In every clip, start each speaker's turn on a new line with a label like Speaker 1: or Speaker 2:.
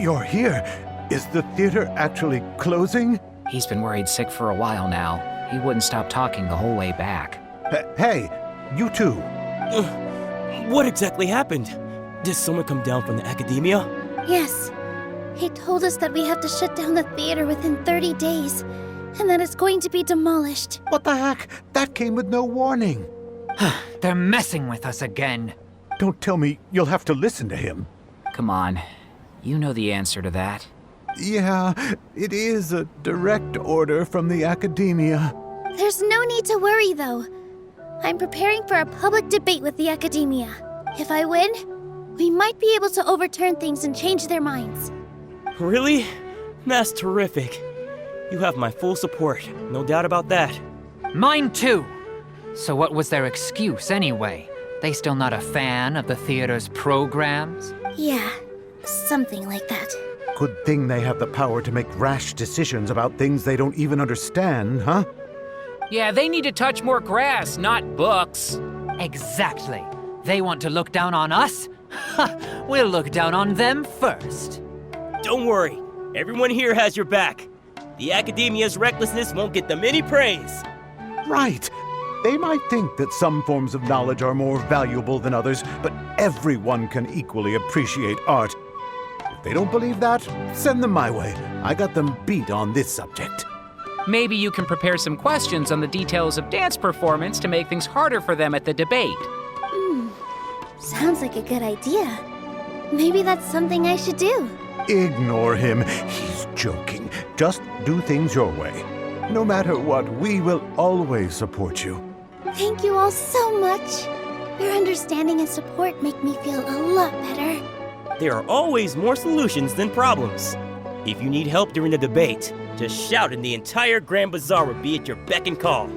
Speaker 1: You're here. Is the theater actually closing?
Speaker 2: He's been worried sick for a while now. He wouldn't stop talking the whole way back.
Speaker 1: Hey, you two.
Speaker 3: What exactly happened? Did someone come down from the academia?
Speaker 4: Yes. He told us that we have to shut down the theater within 30 days, and that it's going to be demolished.
Speaker 1: What the heck? That came with no warning.
Speaker 2: They're messing with us again.
Speaker 1: Don't tell me you'll have to listen to him.
Speaker 2: Come on. You know the answer to that.
Speaker 1: Yeah, it is a direct order from the academia.
Speaker 4: There's no need to worry, though. I'm preparing for a public debate with the academia. If I win, we might be able to overturn things and change their minds.
Speaker 3: Really? That's terrific. You have my full support, no doubt about that.
Speaker 2: Mine too! So what was their excuse anyway? They still not a fan of the theater's programs?
Speaker 4: Yeah, something like that.
Speaker 1: Good thing they have the power to make rash decisions about things they don't even understand, huh?
Speaker 2: Yeah, they need to touch more grass, not books. Exactly. They want to look down on us? We'll look down on them first.
Speaker 3: Don't worry, everyone here has your back. The academia's recklessness won't get them any praise.
Speaker 1: Right. They might think that some forms of knowledge are more valuable than others, but everyone can equally appreciate art. If they don't believe that, send them my way. I got them beat on this subject.
Speaker 5: Maybe you can prepare some questions on the details of dance performance to make things harder for them at the debate.
Speaker 4: Sounds like a good idea. Maybe that's something I should do.
Speaker 1: Ignore him. He's joking. Just do things your way. No matter what, we will always support you.
Speaker 4: Thank you all so much. Your understanding and support make me feel a lot better.
Speaker 3: There are always more solutions than problems. If you need help during the debate, just shout and the entire Grand Bazaar will be at your beck and call.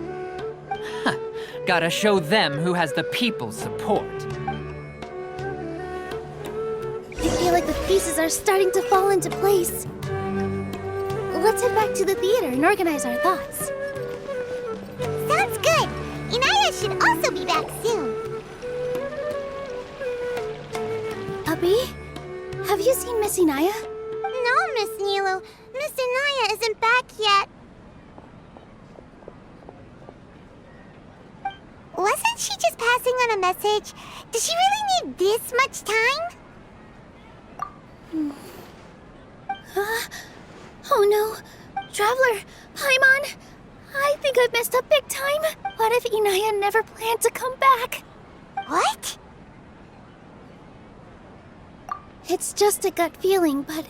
Speaker 2: Gotta show them who has the people's support.
Speaker 4: I feel like the pieces are starting to fall into place. Let's head back to the theater and organize our thoughts.
Speaker 6: Sounds good. Inaya should also be back soon.
Speaker 4: Abby, have you seen Miss Inaya?
Speaker 6: No, Miss Nilou. Miss Inaya isn't back yet. Wasn't she just passing on a message? Does she really need this much time?
Speaker 4: Oh no. Traveler, Paimon, I think I've messed up big time. What if Inaya never planned to come back?
Speaker 6: What?
Speaker 4: It's just a gut feeling, but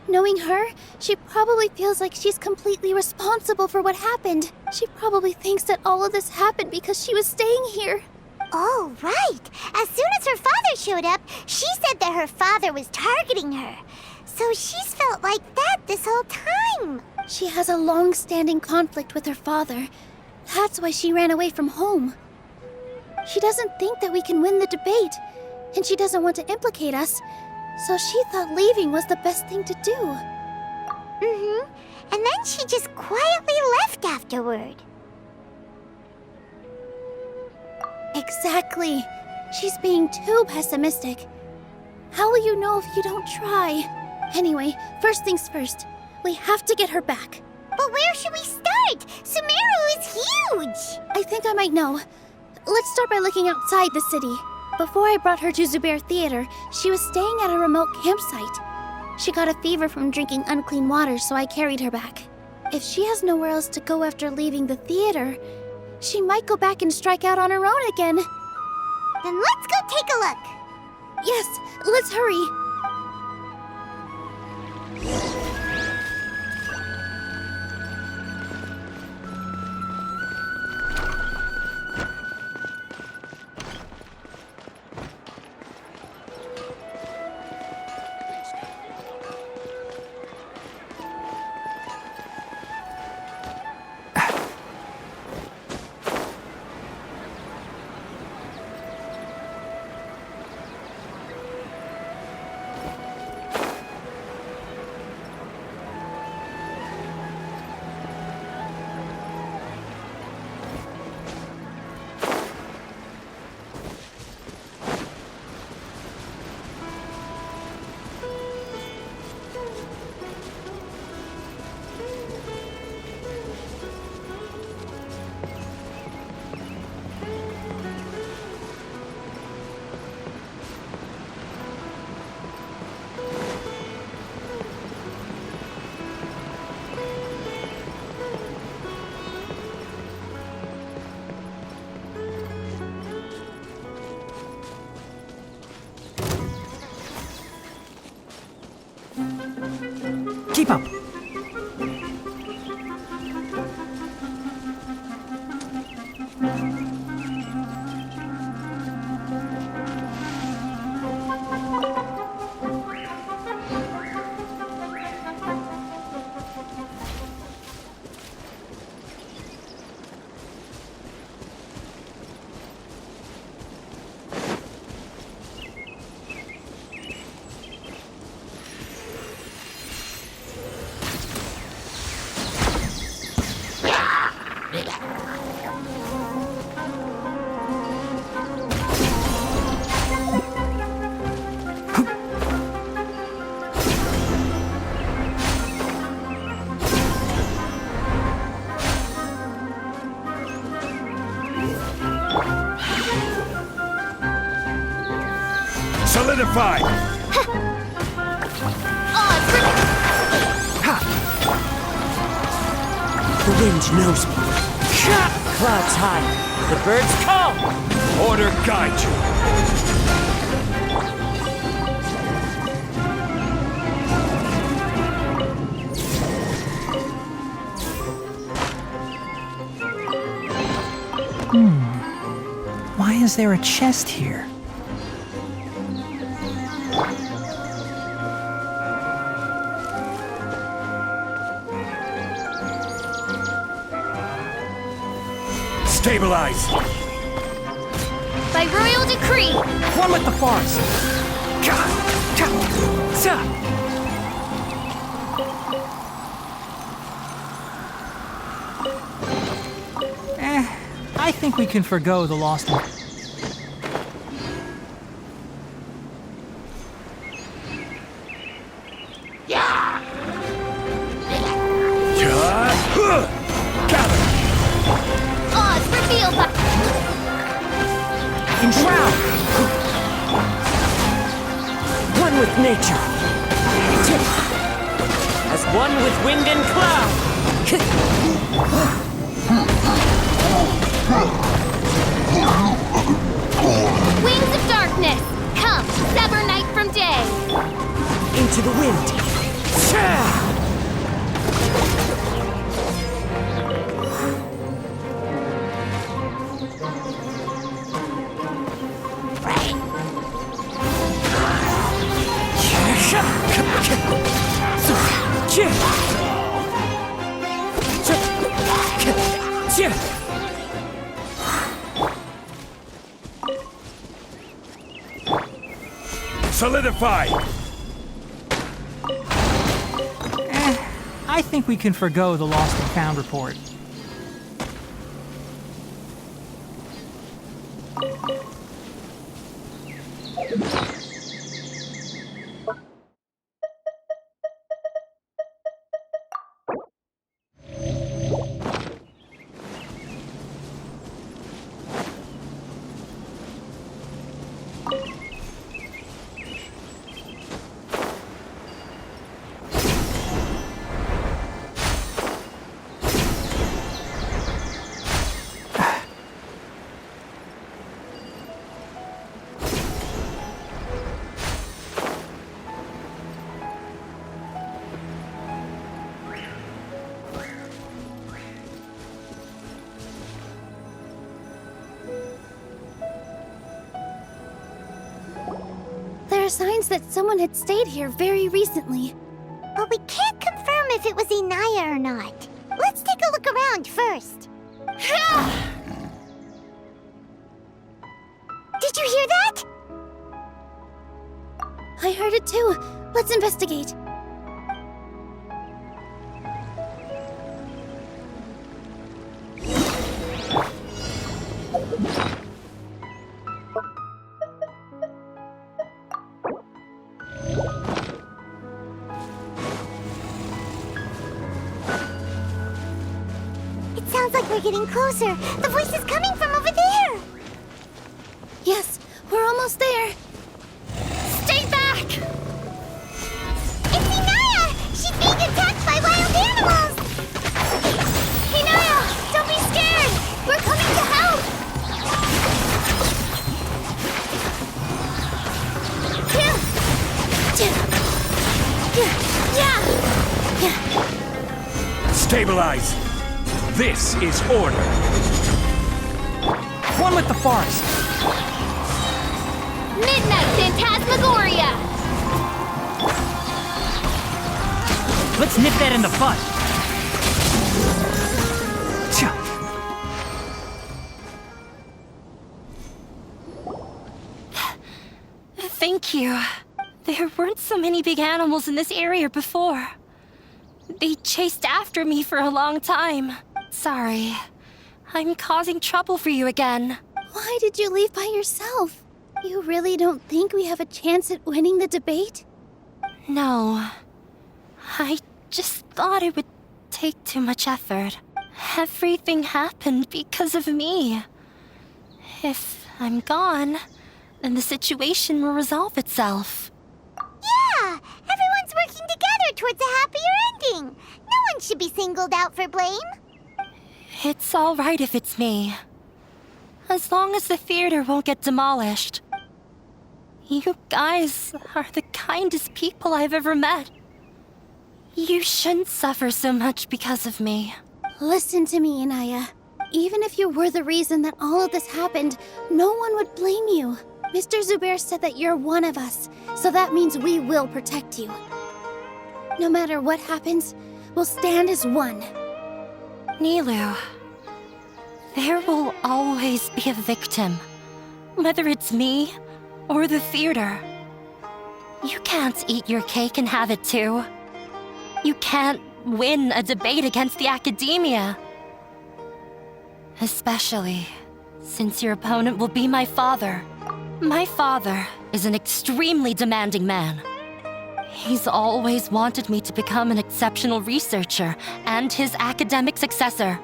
Speaker 4: knowing her, she probably feels like she's completely responsible for what happened. She probably thinks that all of this happened because she was staying here.
Speaker 6: Oh, right. As soon as her father showed up, she said that her father was targeting her. So she's felt like that this whole time.
Speaker 4: She has a long-standing conflict with her father. That's why she ran away from home. She doesn't think that we can win the debate, and she doesn't want to implicate us, so she thought leaving was the best thing to do.
Speaker 6: Mm-hmm. And then she just quietly left afterward.
Speaker 4: Exactly. She's being too pessimistic. How will you know if you don't try? Anyway, first things first. We have to get her back.
Speaker 6: But where should we start? Sumeru is huge!
Speaker 4: I think I might know. Let's start by looking outside the city. Before I brought her to Zubair Theater, she was staying at a remote campsite. She got a fever from drinking unclean water, so I carried her back. If she has nowhere else to go after leaving the theater, she might go back and strike out on her own again.
Speaker 6: Then let's go take a look.
Speaker 4: Yes, let's hurry.
Speaker 7: Keep up.
Speaker 1: Solidify!
Speaker 3: The wind knows me. Clouds high. The birds call.
Speaker 1: Order guide you.
Speaker 7: Why is there a chest here?
Speaker 1: Stabilize!
Speaker 4: By royal decree!
Speaker 7: One with the forest. I think we can forgo the lost one.
Speaker 4: Oz revealed by...
Speaker 3: Enshroud! One with nature. As one with wind and cloud.
Speaker 4: Wings of darkness! Come, sever night from day!
Speaker 3: Into the wind.
Speaker 1: Solidify!
Speaker 7: I think we can forgo the lost and found report.
Speaker 4: There are signs that someone had stayed here very recently.
Speaker 6: But we can't confirm if it was Inaya or not. Let's take a look around first. Did you hear that?
Speaker 4: I heard it too. Let's investigate.
Speaker 6: It sounds like we're getting closer. The voice is coming from over there.
Speaker 4: Yes, we're almost there. Stay back!
Speaker 6: It's Inaya! She's being attacked by wild animals!
Speaker 4: Hinaya, don't be scared! We're coming to help! Yeah!
Speaker 8: Stabilize! This is order!
Speaker 7: One with the forest.
Speaker 6: Midnight Phantasmagoria!
Speaker 2: Let's nip that in the bud.
Speaker 9: Thank you. There weren't so many big animals in this area before. They chased after me for a long time. Sorry. I'm causing trouble for you again.
Speaker 4: Why did you leave by yourself? You really don't think we have a chance at winning the debate?
Speaker 9: No. I just thought it would take too much effort. Everything happened because of me. If I'm gone, then the situation will resolve itself.
Speaker 6: Yeah! Everyone's working together towards a happier ending! No one should be singled out for blame!
Speaker 9: It's all right if it's me. As long as the theater won't get demolished. You guys are the kindest people I've ever met. You shouldn't suffer so much because of me.
Speaker 4: Listen to me, Inaya. Even if you were the reason that all of this happened, no one would blame you. Mr. Zubair said that you're one of us, so that means we will protect you. No matter what happens, we'll stand as one.
Speaker 9: Nilou, there will always be a victim, whether it's me or the theater. You can't eat your cake and have it too. You can't win a debate against the academia. Especially since your opponent will be my father. My father is an extremely demanding man. He's always wanted me to become an exceptional researcher and his academic successor.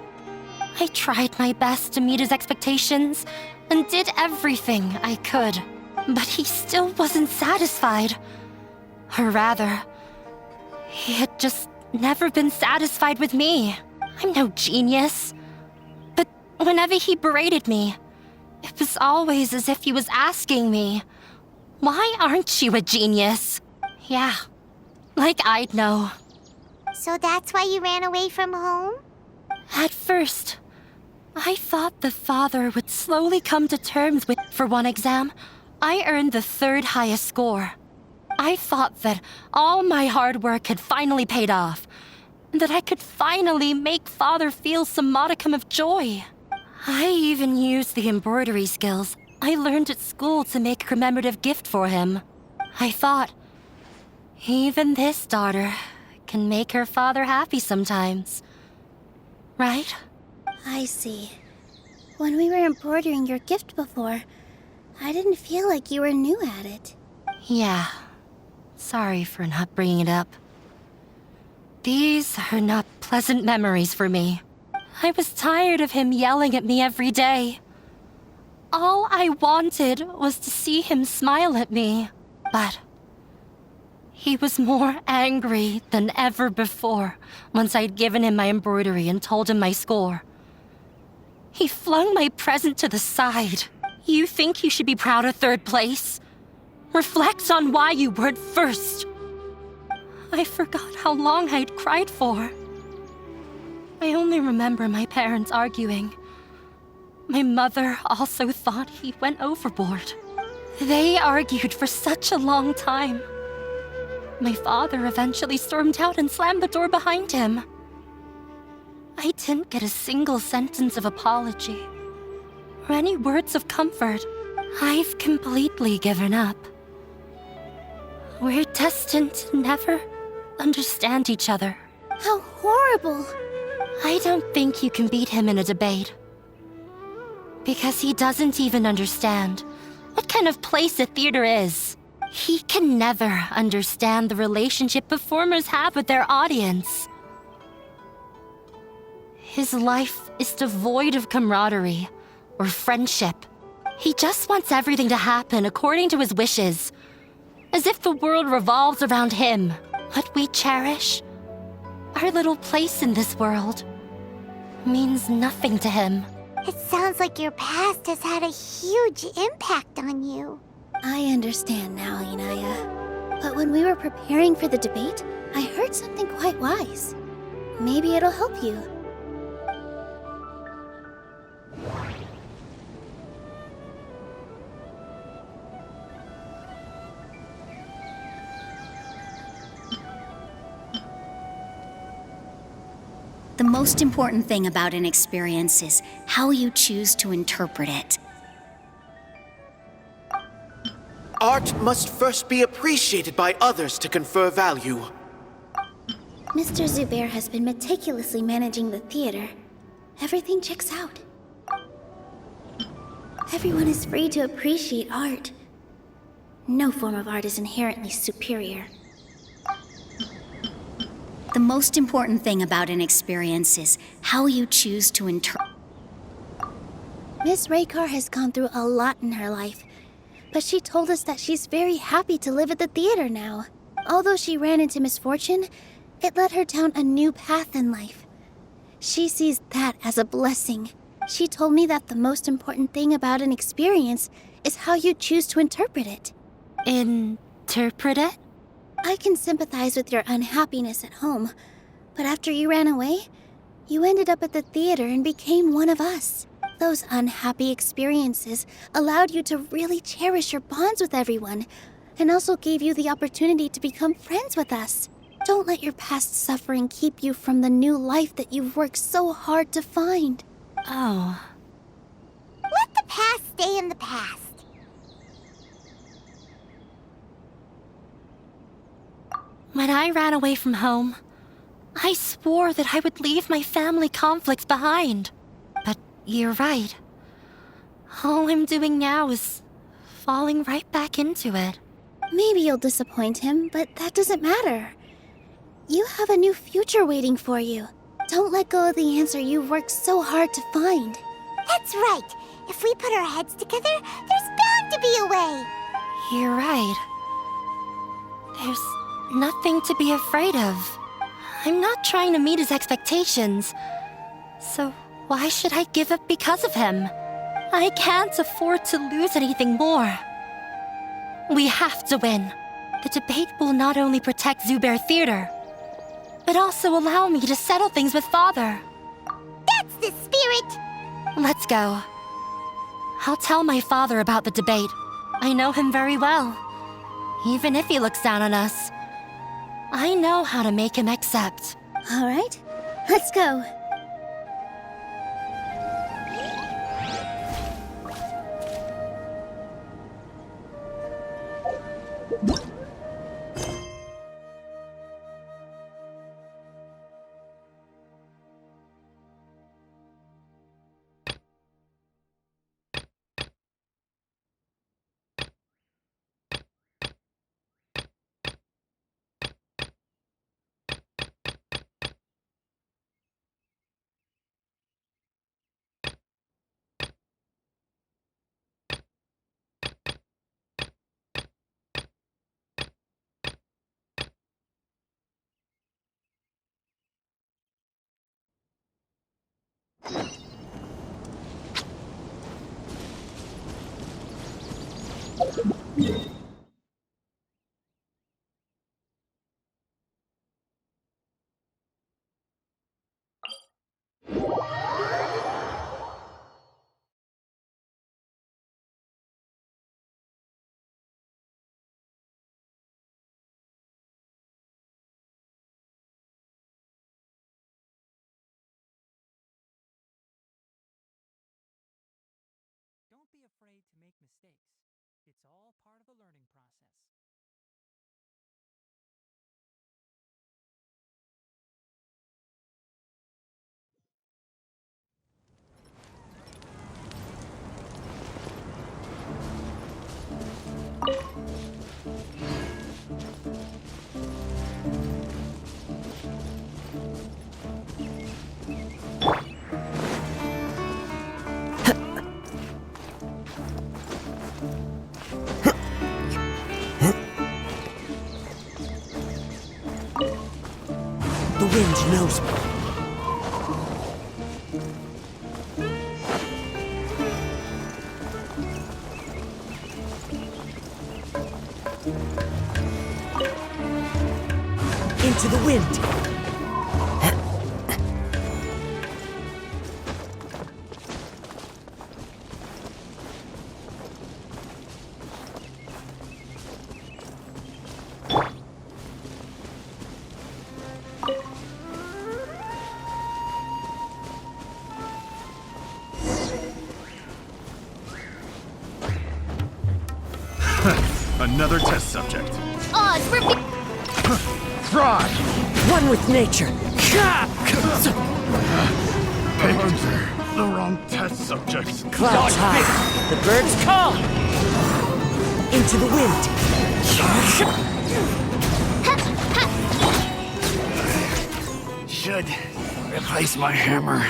Speaker 9: I tried my best to meet his expectations and did everything I could, but he still wasn't satisfied. Or rather, he had just never been satisfied with me. I'm no genius. But whenever he berated me, it was always as if he was asking me, "Why aren't you a genius?" Yeah, like I'd know.
Speaker 6: So that's why you ran away from home?
Speaker 9: At first, I thought the father would slowly come to terms with. For one exam, I earned the third highest score. I thought that all my hard work had finally paid off, and that I could finally make father feel some modicum of joy. I even used the embroidery skills I learned at school to make a commemorative gift for him. I thought, even this daughter can make her father happy sometimes. Right?
Speaker 4: I see. When we were embroidering your gift before, I didn't feel like you were new at it.
Speaker 9: Yeah. Sorry for not bringing it up. These are not pleasant memories for me. I was tired of him yelling at me every day. All I wanted was to see him smile at me. But he was more angry than ever before once I'd given him my embroidery and told him my score. He flung my present to the side. You think you should be proud of third place? Reflect on why you weren't first. I forgot how long I'd cried for. I only remember my parents arguing. My mother also thought he went overboard. They argued for such a long time. My father eventually stormed out and slammed the door behind him. I didn't get a single sentence of apology or any words of comfort. I've completely given up. We're destined to never understand each other.
Speaker 4: How horrible!
Speaker 9: I don't think you can beat him in a debate. Because he doesn't even understand what kind of place a theater is. He can never understand the relationship performers have with their audience. His life is devoid of camaraderie or friendship. He just wants everything to happen according to his wishes, as if the world revolves around him. What we cherish, our little place in this world, means nothing to him.
Speaker 6: It sounds like your past has had a huge impact on you.
Speaker 4: I understand now, Inaya. But when we were preparing for the debate, I heard something quite wise. Maybe it'll help you.
Speaker 10: The most important thing about an experience is how you choose to interpret it.
Speaker 11: Art must first be appreciated by others to confer value.
Speaker 4: Mr. Zubair has been meticulously managing the theater. Everything checks out. Everyone is free to appreciate art. No form of art is inherently superior.
Speaker 10: The most important thing about an experience is how you choose to interpret.
Speaker 4: Miss Raykar has gone through a lot in her life, but she told us that she's very happy to live at the theater now. Although she ran into misfortune, it led her down a new path in life. She sees that as a blessing. She told me that the most important thing about an experience is how you choose to interpret it.
Speaker 9: Interpret it?
Speaker 4: I can sympathize with your unhappiness at home, but after you ran away, you ended up at the theater and became one of us. Those unhappy experiences allowed you to really cherish your bonds with everyone, and also gave you the opportunity to become friends with us. Don't let your past suffering keep you from the new life that you've worked so hard to find.
Speaker 9: Oh.
Speaker 6: Let the past stay in the past.
Speaker 9: When I ran away from home, I swore that I would leave my family conflicts behind. But you're right. All I'm doing now is falling right back into it.
Speaker 4: Maybe you'll disappoint him, but that doesn't matter. You have a new future waiting for you. Don't let go of the answer you've worked so hard to find.
Speaker 6: That's right. If we put our heads together, there's bound to be a way.
Speaker 9: You're right. There's nothing to be afraid of. I'm not trying to meet his expectations. So why should I give up because of him? I can't afford to lose anything more. We have to win. The debate will not only protect Zubair Theater, but also allow me to settle things with Father.
Speaker 6: That's the spirit!
Speaker 9: Let's go. I'll tell my father about the debate. I know him very well. Even if he looks down on us, I know how to make him accept.
Speaker 4: All right, let's go.
Speaker 7: Don't be afraid to make mistakes. It's all part of the learning process.
Speaker 11: The wind knows me. Into the wind.
Speaker 8: Another test subject.
Speaker 4: Oz, we're
Speaker 8: Fry!
Speaker 3: One with nature.
Speaker 8: Picked the wrong test subject.
Speaker 3: Clouds high. The birds call. Into the wind.
Speaker 8: Should replace my hammer.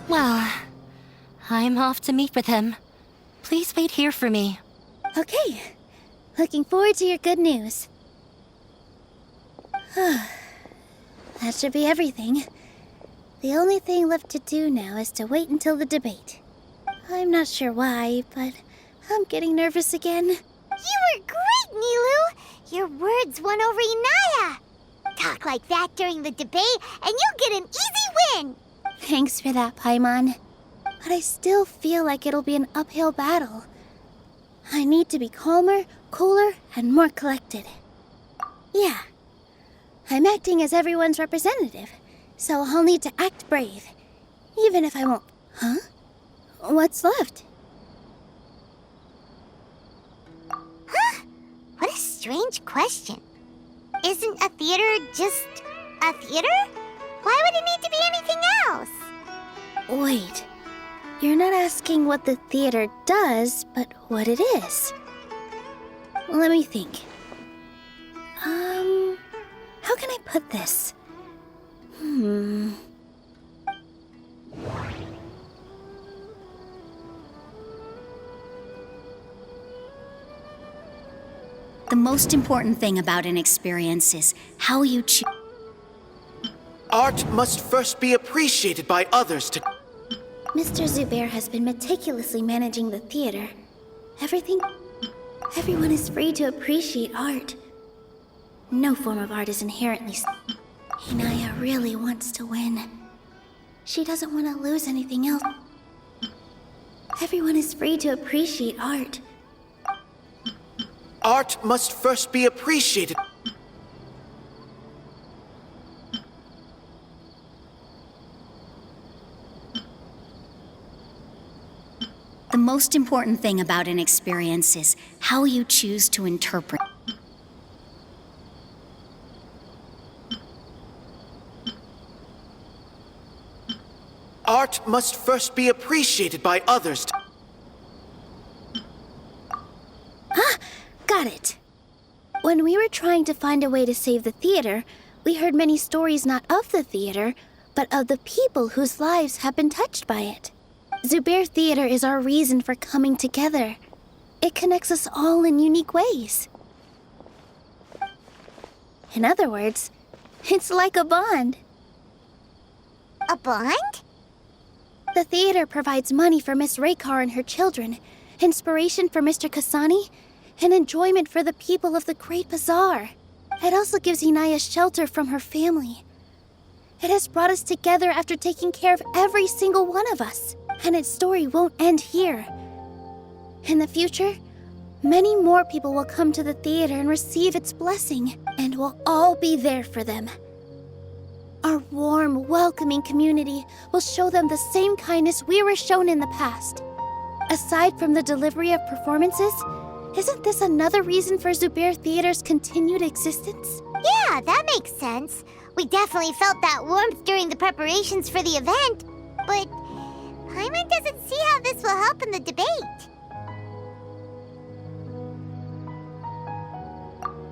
Speaker 9: Well, I'm off to meet with him. Please wait here for me.
Speaker 4: Okay. Looking forward to your good news. That should be everything. The only thing left to do now is to wait until the debate. I'm not sure why, but I'm getting nervous again.
Speaker 6: You were great, Nilou! Your words won over Inaya! Talk like that during the debate, and you'll get an easy win!
Speaker 4: Thanks for that, Paimon. But I still feel like it'll be an uphill battle. I need to be calmer, cooler, and more collected. Yeah. I'm acting as everyone's representative, so I'll need to act brave. Even if I won't... Huh? What's left?
Speaker 6: Huh? What a strange question. Isn't a theater just a theater? Why would it need to be anything else?
Speaker 4: Wait. You're not asking what the theater does, but what it is. Let me think. How can I put this?
Speaker 10: The most important thing about an experience is how you choose.
Speaker 11: Art must first be appreciated by others to...
Speaker 4: Mr. Zubair has been meticulously managing the theater. Everyone is free to appreciate art. No form of art is inherently... Inaya really wants to win. She doesn't want to lose anything else. Everyone is free to appreciate art.
Speaker 11: Art must first be appreciated.
Speaker 10: The most important thing about an experience is how you choose to interpret.
Speaker 11: Art must first be appreciated by others to...
Speaker 4: Got it. When we were trying to find a way to save the theater, we heard many stories not of the theater, but of the people whose lives have been touched by it. Zubair Theater is our reason for coming together. It connects us all in unique ways. In other words, it's like a bond.
Speaker 6: A bond?
Speaker 4: The theater provides money for Miss Raykar and her children, inspiration for Mr. Kasani, and enjoyment for the people of the Great Bazaar. It also gives Inaya shelter from her family. It has brought us together after taking care of every single one of us, and its story won't end here. In the future, many more people will come to the theater and receive its blessing, and we'll all be there for them. Our warm, welcoming community will show them the same kindness we were shown in the past. Aside from the delivery of performances, isn't this another reason for Zubair Theater's continued existence?
Speaker 6: Yeah, that makes sense. We definitely felt that warmth during the preparations for the event. But Paimon doesn't see how this will help in the debate.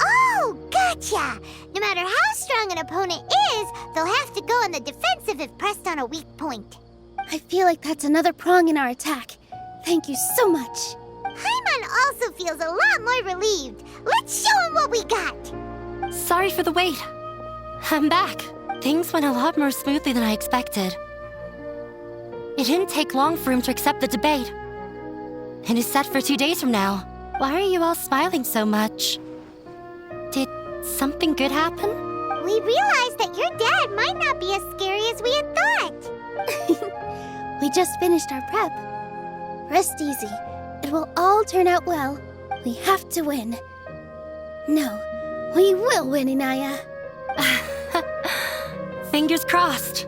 Speaker 6: Oh, got Gotcha! No matter how strong an opponent is, they'll have to go on the defensive if pressed on a weak point.
Speaker 4: I feel like that's another prong in our attack. Thank you so much.
Speaker 6: Paimon also feels a lot more relieved. Let's show him what we got!
Speaker 9: Sorry for the wait. I'm back. Things went a lot more smoothly than I expected. It didn't take long for him to accept the debate. It is set for 2 days from now. Why are you all smiling so much? Did something good happen?
Speaker 6: We realized that your dad might not be as scary as we had thought.
Speaker 4: We just finished our prep. Rest easy. It will all turn out well. We have to win. No, we will win, Inaya.
Speaker 9: Fingers crossed.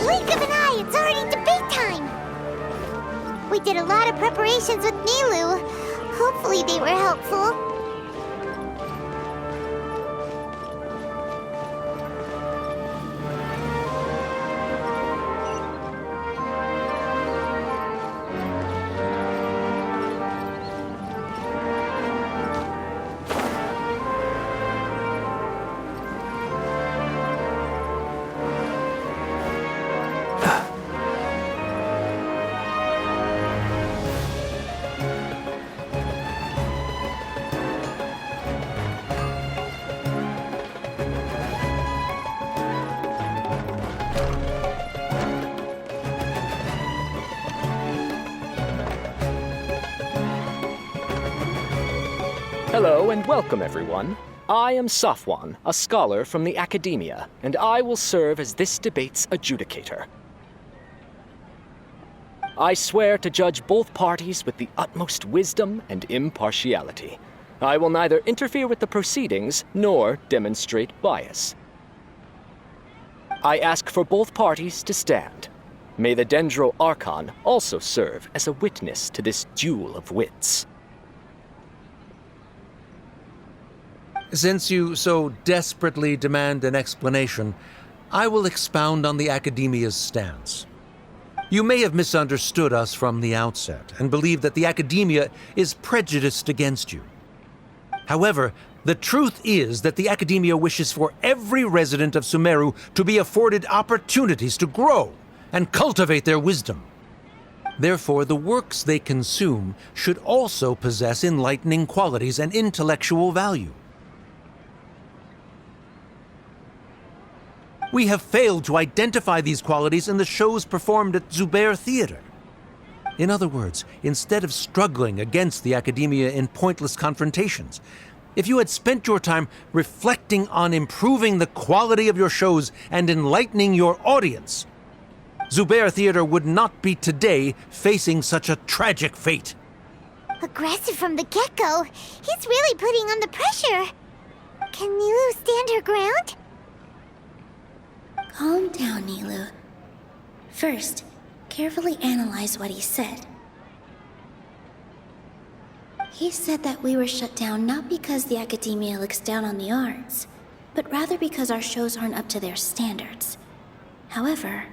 Speaker 6: Blink of an eye, it's already debate time! We did a lot of preparations with Nilou. Hopefully they were helpful.
Speaker 12: Hello and welcome, everyone. I am Safwan, a scholar from the Academia, and I will serve as this debate's adjudicator. I swear to judge both parties with the utmost wisdom and impartiality. I will neither interfere with the proceedings nor demonstrate bias. I ask for both parties to stand. May the Dendro Archon also serve as a witness to this duel of wits.
Speaker 13: Since you so desperately demand an explanation, I will expound on the Academia's stance. You may have misunderstood us from the outset and believe that the Academia is prejudiced against you. However, the truth is that the Academia wishes for every resident of Sumeru to be afforded opportunities to grow and cultivate their wisdom. Therefore, the works they consume should also possess enlightening qualities and intellectual value. We have failed to identify these qualities in the shows performed at Zubair Theater. In other words, instead of struggling against the academia in pointless confrontations, if you had spent your time reflecting on improving the quality of your shows and enlightening your audience, Zubair Theater would not be today facing such a tragic fate.
Speaker 6: Aggressive from the get-go. He's really putting on the pressure. Can Nilou stand her ground?
Speaker 4: Calm down, Nilou. First, carefully analyze what he said. He said that we were shut down not because the academia looks down on the arts, but rather because our shows aren't up to their standards. However,